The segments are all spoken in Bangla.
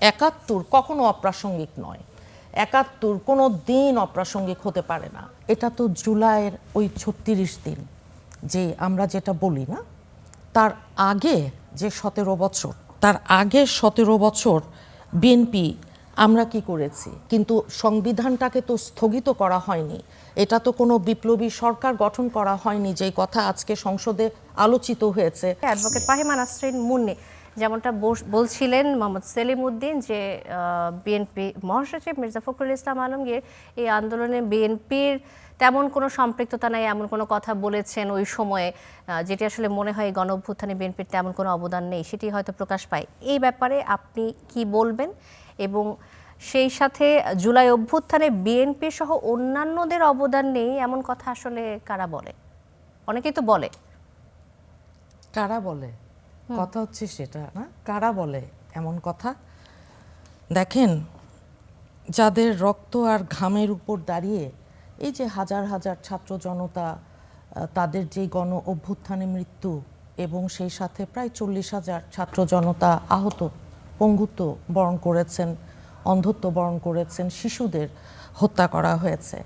৭১ কখনো অপ্রাসঙ্গিক নয়, ৭১ কোনো দিন অপ্রাসঙ্গিক হতে পারে না। এটা তো জুলাইয়ের ওই ৩৬ দিন যে আমরা যেটা বলি না, তার আগে যে ১৭ বছর, তার আগে ১৭ বছর বিএনপি আমরা কি করেছি, কিন্তু সংবিধানটাকে তো স্থগিত করা হয়নি। এটা তো কোনো বিপ্লবী সরকার গঠন করা হয়নি, যেই কথা আজকে সংসদে আলোচিত হয়েছে। অ্যাডভোকেট ফাহিমা নাসরিন মুন্নি যেমনটা বলছিলেন মোহাম্মদ সেলিম উদ্দিন যে বিএনপি মহাসচিব মির্জা ফখরুল ইসলাম আলমগীর এই আন্দোলনে বিএনপির তেমন কোনো সম্পৃক্ততা নাই এমন কোনো কথা বলেছেন ওই সময়ে, যেটি আসলে মনে হয় গণ অভ্যুত্থানে বিএনপির তেমন কোনো অবদান নেই, সেটি হয়তো প্রকাশ পায়। এই ব্যাপারে আপনি কি বলবেন? এবং সেই সাথে জুলাই অভ্যুত্থানে বিএনপি সহ অন্যান্যদের অবদান নেই এমন কথা আসলে কারা বলে? অনেকেই তো বলে। কারা বলে কথা হচ্ছে সেটা না, কারা বলে এমন কথা? দেখেন, যাদের রক্ত আর ঘামের উপর দাঁড়িয়ে এই যে হাজার হাজার ছাত্র জনতা, তাদের যে গণ অভ্যুত্থানে মৃত্যু এবং সেই সাথে প্রায় ৪০,০০০ ছাত্র জনতা আহত, পঙ্গুত্ব বরণ করেছেন, অন্ধত্ব বরণ করেছেন, শিশুদের হত্যা করা হয়েছে।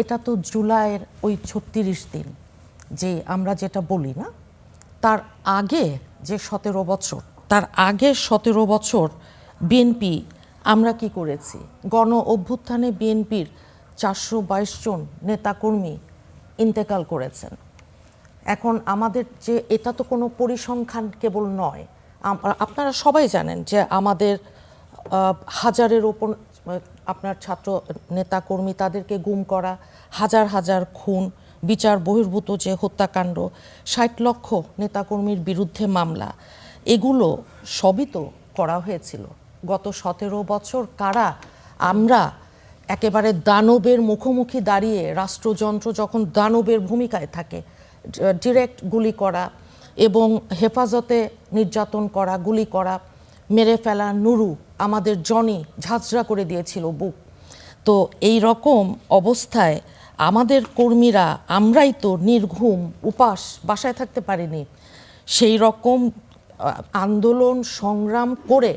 এটা তো জুলাইয়ের ওই ৩৬ দিন যে আমরা যেটা বলি না, তার আগে যে ১৭ বছর, তার আগে ১৭ বছর বিএনপি আমরা কি করেছি। গণ অভ্যুত্থানে বিএনপির ৪২২ জন নেতাকর্মী ইন্তেকাল করেছেন। এখন আমাদের যে এটা তো কোনো পরিসংখ্যান কেবল নয়, আপনারা সবাই জানেন যে আমাদের হাজারের ওপর আপনার ছাত্র নেতাকর্মী, তাদেরকে গুম করা, হাজার হাজার খুন, বিচার বহির্ভূত যে হত্যাকাণ্ড, ৬০ লক্ষ নেতাকর্মীর বিরুদ্ধে মামলা, এগুলো সবই তো করা হয়েছিল গত ১৭ বছর। কারা আমরা একেবারে দানবের মুখোমুখি দাঁড়িয়ে, রাষ্ট্রযন্ত্র যখন দানবের ভূমিকায় থাকে, ডিরেক্ট গুলি করা এবং হেফাজতে নির্যাতন করা, গুলি করা, মেরে ফেলা, নুরু আমাদের জনি ঝাঁঝরা করে দিয়েছিল বুক। তো এই রকম অবস্থায় আমাদের কর্মীরা, আমরাই তো নির্ঘুম উপাস বাসায় থাকতে পারিনি। সেই রকম আন্দোলন সংগ্রাম করে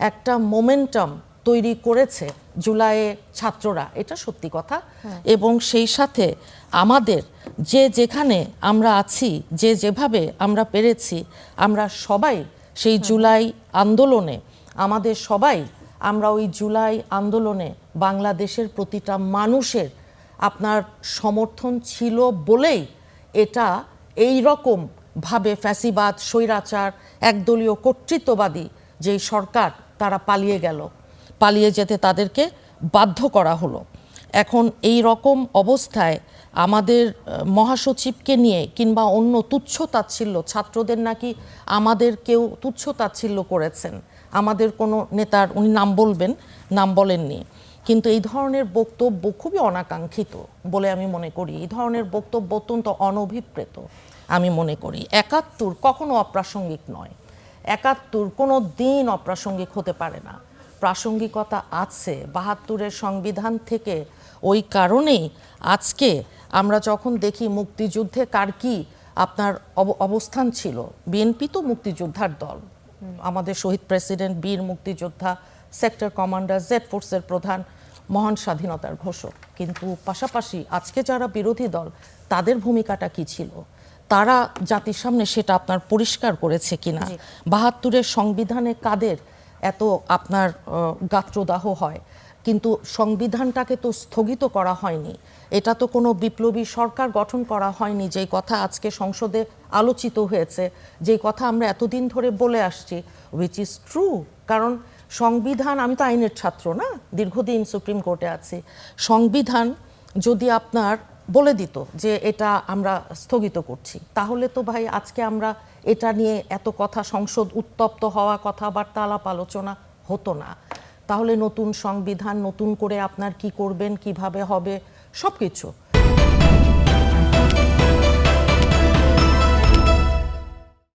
একটা মোমেন্টাম তৈরি করেছে জুলাইয়ে ছাত্ররা, এটা সত্যি কথা। এবং সেই সাথে আমাদের যে যেখানে আমরা আছি, যে যেভাবে আমরা পেরেছি, আমরা সবাই সেই জুলাই আন্দোলনে, আমাদের সবাই আমরা ওই জুলাই আন্দোলনে বাংলাদেশের প্রতিটা মানুষের আপনার সমর্থন ছিল বলেই এটা এই রকম ভাবে ফ্যাসিবাদ, স্বৈরাচার, একদলীয় কর্তৃত্ববাদী যেই সরকার, তারা পালিয়ে গেল, পালিয়ে যেতে তাদেরকে বাধ্য করা হলো। এখন এই রকম অবস্থায় আমাদের মহাসচিবকে নিয়ে কিংবা অন্য তুচ্ছ-তাচ্ছিল্য, ছাত্রদের নাকি আমাদের কেউ তুচ্ছ-তাচ্ছিল্য করেছেন, আমাদের কোনো নেতার, উনি নাম বলবেন, নাম বলেননি, কিন্তু এই ধরনের বক্তব্য খুবই অনাকাঙ্ক্ষিত বলে আমি মনে করি। এই ধরনের বক্তব্য অত্যন্ত অনভিপ্রেত আমি মনে করি। ৭১ কখনো অপ্রাসঙ্গিক নয়, ৭১ কোনো দিন অপ্রাসঙ্গিক হতে পারে না। প্রাসঙ্গিকতা আছে ৭২-এর সংবিধান থেকে। ওই কারণেই আজকে আমরা যখন দেখি মুক্তিযুদ্ধে কার কি আপনার অবস্থান ছিল, বিএনপি তো মুক্তিযোদ্ধার দল, আমাদের শহীদ প্রেসিডেন্ট বীর মুক্তিযোদ্ধা, সেক্টর কমান্ডার, জেড ফোর্সের প্রধান, মহান স্বাধীনতার ঘোষক। কিন্তু পাশাপাশি আজকে যারা বিরোধী দল, তাদের ভূমিকাটা কি ছিল, তারা জাতির সামনে সেটা আপনার পরিষ্কার করেছে কিনা। ৭২-এর সংবিধানে কাদের এত আপনার গাত্রদাহ হয়, কিন্তু সংবিধানটাকে তো স্থগিত করা হয়নি। এটা তো কোনো বিপ্লবী সরকার গঠন করা হয়নি, যেই কথা আজকে সংসদে আলোচিত হয়েছে, যেই কথা আমরা এতদিন ধরে বলে আসছি, উইচ ইজ ট্রু। কারণ সংবিধান, আমি তো আইনের ছাত্র না, দীর্ঘদিন সুপ্রিম কোর্টে আছি, সংবিধান যদি আপনার বলে দিত যে এটা আমরা স্থগিত করছি, তাহলে তো ভাই আজকে আমরা এটা নিয়ে এত কথা, সংসদ উত্তপ্ত হওয়া, কথাবার্তা, আলাপ আলোচনা হতো না। তাহলে নতুন সংবিধান, নতুন করে আপনার কি করবেন, কিভাবে হবে, সব কিছু